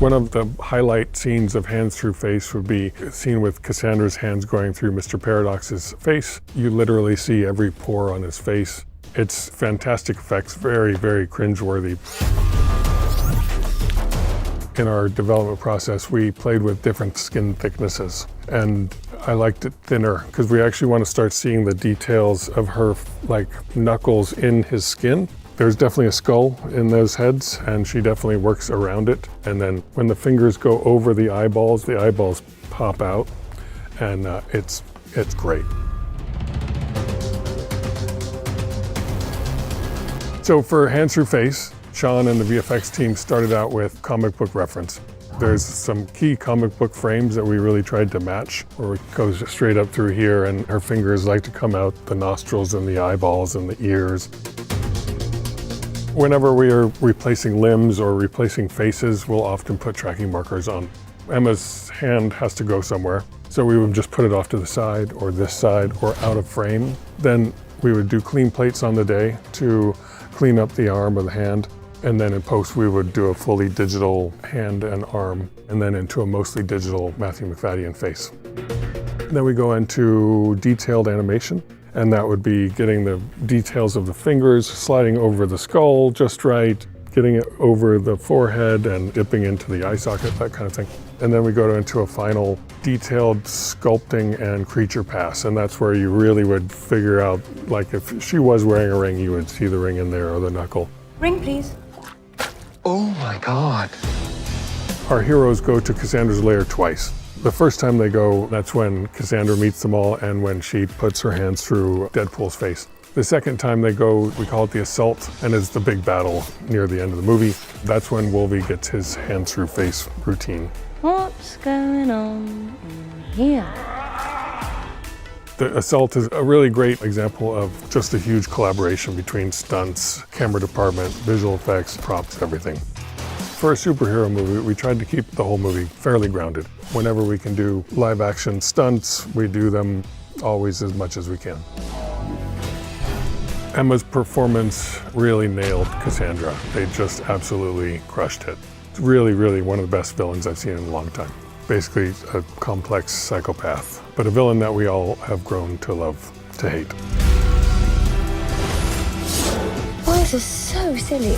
One of the highlight scenes of Hands Through Face would be a scene with Cassandra's hands going through Mr. Paradox's face. You literally see every pore on his face. It's fantastic effects, very, very cringeworthy. In our development process, we played with different skin thicknesses, and I liked it thinner because we actually want to start seeing the details of her like knuckles in his skin. There's definitely a skull in those heads, and she definitely works around it. And then when the fingers go over the eyeballs pop out, and it's great. So for Hands Through Face, Sean and the VFX team started out with comic book reference. There's some key comic book frames that we really tried to match, where it goes straight up through here, and her fingers like to come out the nostrils and the eyeballs and the ears. Whenever we are replacing limbs or replacing faces, we'll often put tracking markers on. Emma's hand has to go somewhere, so we would just put it off to the side or this side or out of frame. Then we would do clean plates on the day to clean up the arm or the hand. And then in post, we would do a fully digital hand and arm, and then into a mostly digital Matthew McFadden face. Then we go into detailed animation, and that would be getting the details of the fingers, sliding over the skull just right, getting it over the forehead and dipping into the eye socket, that kind of thing. And then we go into a final detailed sculpting and creature pass, and that's where you really would figure out, like if she was wearing a ring, you would see the ring in there or the knuckle. Ring, please. Oh my God. Our heroes go to Cassandra's lair twice. The first time they go, that's when Cassandra meets them all and when she puts her hands through Deadpool's face. The second time they go, we call it the assault, and it's the big battle near the end of the movie. That's when Wolvie gets his hands through face routine. What's going on in here? The assault is a really great example of just a huge collaboration between stunts, camera department, visual effects, props, everything. For a superhero movie, we tried to keep the whole movie fairly grounded. Whenever we can do live action stunts, we do them always as much as we can. Emma's performance really nailed Cassandra. They just absolutely crushed it. It's really, really one of the best villains I've seen in a long time. Basically a complex psychopath, but a villain that we all have grown to love, to hate. Boys are so silly.